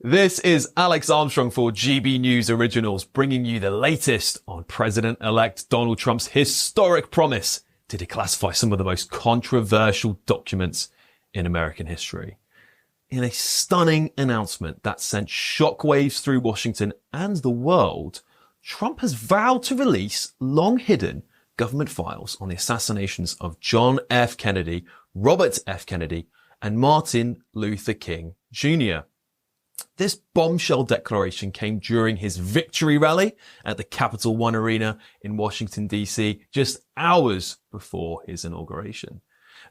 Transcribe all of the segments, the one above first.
This is Alex Armstrong for GB News Originals, bringing you the latest on President-elect Donald Trump's historic promise to declassify some of the most controversial documents in American history. In a stunning announcement that sent shockwaves through Washington and the world, Trump has vowed to release long-hidden government files on the assassinations of John F. Kennedy, Robert F. Kennedy, and Martin Luther King Jr. This bombshell declaration came during his victory rally at the Capital One Arena in Washington, D.C., just hours before his inauguration.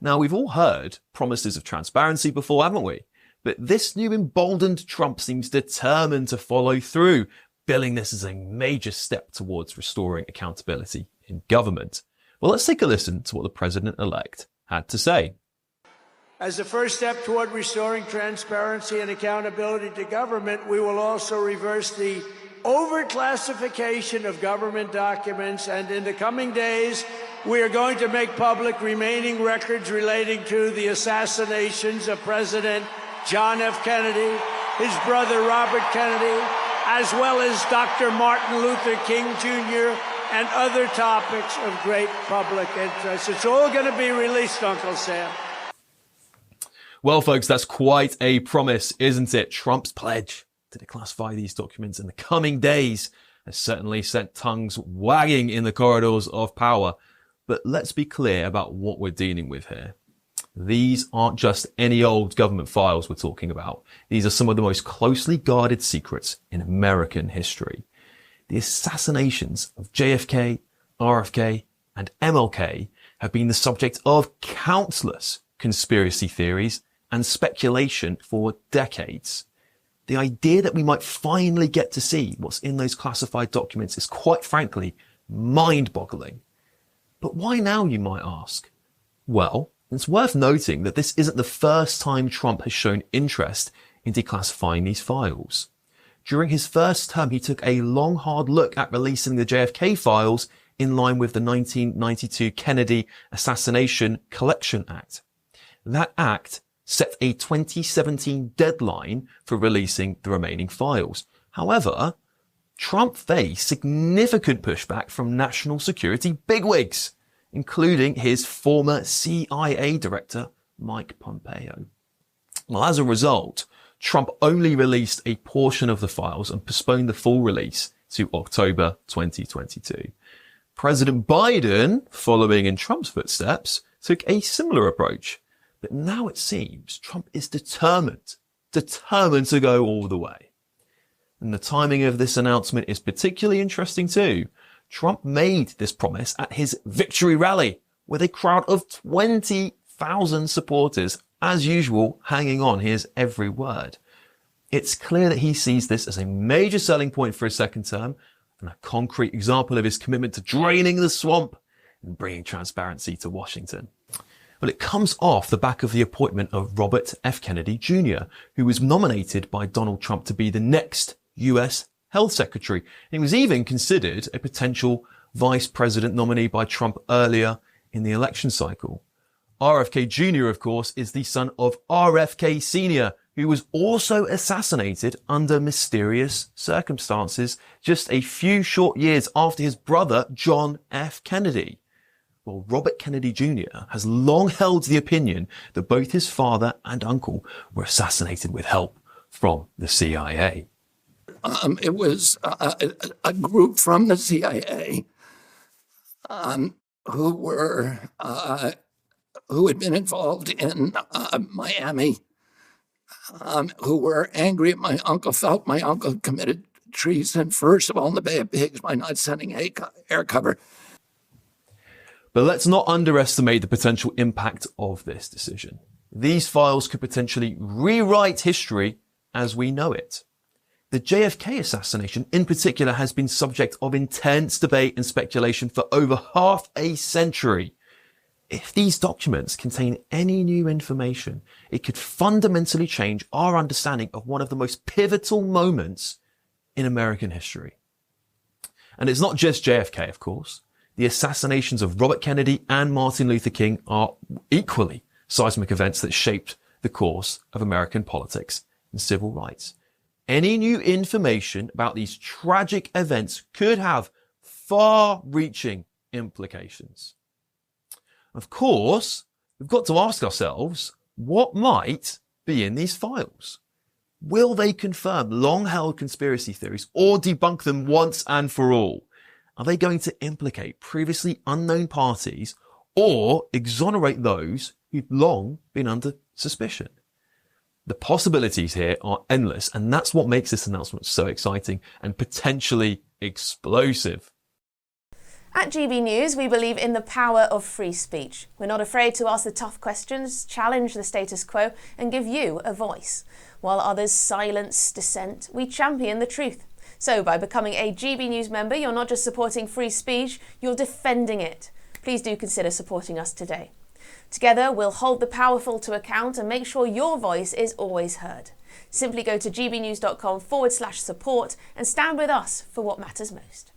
Now, we've all heard promises of transparency before, haven't we? But this new emboldened Trump seems determined to follow through, billing this as a major step towards restoring accountability in government. Well, let's take a listen to what the president-elect had to say. As a first step toward restoring transparency and accountability to government, we will also reverse the overclassification of government documents, and in the coming days, we are going to make public remaining records relating to the assassinations of President John F. Kennedy, his brother Robert Kennedy, as well as Dr. Martin Luther King Jr., and other topics of great public interest. It's all going to be released, Uncle Sam. Well, folks, that's quite a promise, isn't it? Trump's pledge to declassify these documents in the coming days has certainly sent tongues wagging in the corridors of power. But let's be clear about what we're dealing with here. These aren't just any old government files we're talking about. These are some of the most closely guarded secrets in American history. The assassinations of JFK, RFK, and MLK have been the subject of countless conspiracy theories and speculation for decades. The idea that we might finally get to see what's in those classified documents is quite frankly mind-boggling. But why now, you might ask? Well, it's worth noting that this isn't the first time Trump has shown interest in declassifying these files. During his first term, he took a long, hard look at releasing the JFK files in line with the 1992 Kennedy Assassination Collection Act. That act set a 2017 deadline for releasing the remaining files. However, Trump faced significant pushback from national security bigwigs, including his former CIA director, Mike Pompeo. Well, as a result, Trump only released a portion of the files and postponed the full release to October 2022. President Biden, following in Trump's footsteps, took a similar approach. But now it seems Trump is determined to go all the way. And the timing of this announcement is particularly interesting too. Trump made this promise at his victory rally with a crowd of 20,000 supporters, as usual, hanging on his every word. It's clear that he sees this as a major selling point for his second term and a concrete example of his commitment to draining the swamp and bringing transparency to Washington. Well, it comes off the back of the appointment of Robert F. Kennedy Jr., who was nominated by Donald Trump to be the next U.S. Health Secretary. He was even considered a potential vice president nominee by Trump earlier in the election cycle. RFK Jr., of course, is the son of RFK Sr., who was also assassinated under mysterious circumstances just a few short years after his brother John F. Kennedy. Well, Robert Kennedy Jr. has long held the opinion that both his father and uncle were assassinated with help from the CIA. It was a group from the CIA who had been involved in Miami, who were angry at my uncle, felt my uncle committed treason, first of all, in the Bay of Pigs by not sending air cover. But let's not underestimate the potential impact of this decision. These files could potentially rewrite history as we know it. The JFK assassination in particular has been subject of intense debate and speculation for over half a century. If these documents contain any new information, it could fundamentally change our understanding of one of the most pivotal moments in American history. And it's not just JFK, of course. The assassinations of Robert Kennedy and Martin Luther King are equally seismic events that shaped the course of American politics and civil rights. Any new information about these tragic events could have far-reaching implications. Of course, we've got to ask ourselves, what might be in these files? Will they confirm long-held conspiracy theories or debunk them once and for all? Are they going to implicate previously unknown parties or exonerate those who've long been under suspicion? The possibilities here are endless, and that's what makes this announcement so exciting and potentially explosive. At GB News, we believe in the power of free speech. We're not afraid to ask the tough questions, challenge the status quo, and give you a voice. While others silence dissent, we champion the truth. So by becoming a GB News member, you're not just supporting free speech, you're defending it. Please do consider supporting us today. Together, we'll hold the powerful to account and make sure your voice is always heard. Simply go to gbnews.com/support and stand with us for what matters most.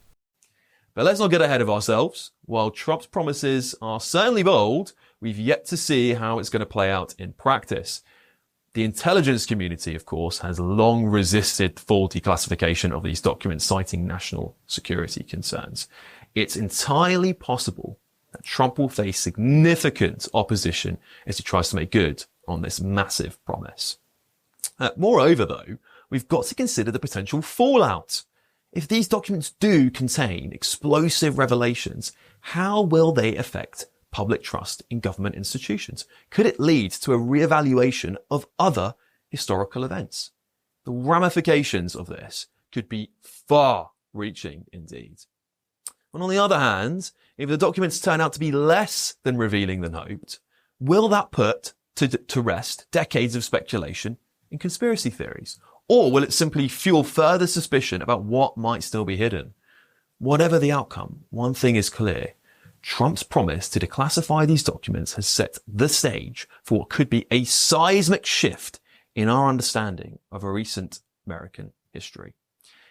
But let's not get ahead of ourselves. While Trump's promises are certainly bold, we've yet to see how it's going to play out in practice. The intelligence community, of course, has long resisted full declassification of these documents, citing national security concerns. It's entirely possible that Trump will face significant opposition as he tries to make good on this massive promise. Moreover, though, we've got to consider the potential fallout. If these documents do contain explosive revelations, how will they affect public trust in government institutions? Could it lead to a reevaluation of other historical events? The ramifications of this could be far-reaching indeed. And on the other hand, if the documents turn out to be less than revealing than hoped, will that put to rest decades of speculation and conspiracy theories? Or will it simply fuel further suspicion about what might still be hidden? Whatever the outcome, one thing is clear. Trump's promise to declassify these documents has set the stage for what could be a seismic shift in our understanding of a recent American history.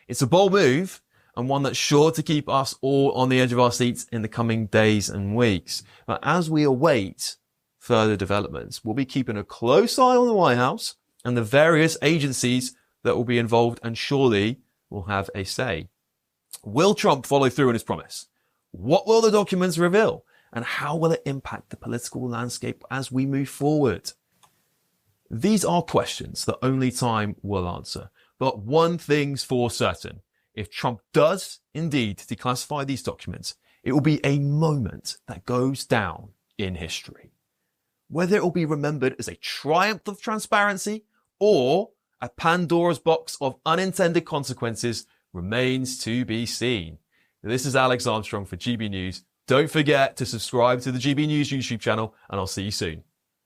It's a bold move, and one that's sure to keep us all on the edge of our seats in the coming days and weeks. But as we await further developments, we'll be keeping a close eye on the White House and the various agencies that will be involved and surely will have a say. Will Trump follow through on his promise? What will the documents reveal? And how will it impact the political landscape as we move forward? These are questions that only time will answer. But one thing's for certain. If Trump does indeed declassify these documents, it will be a moment that goes down in history. Whether it will be remembered as a triumph of transparency or a Pandora's box of unintended consequences remains to be seen. This is Alex Armstrong for GB News. Don't forget to subscribe to the GB News YouTube channel, and I'll see you soon.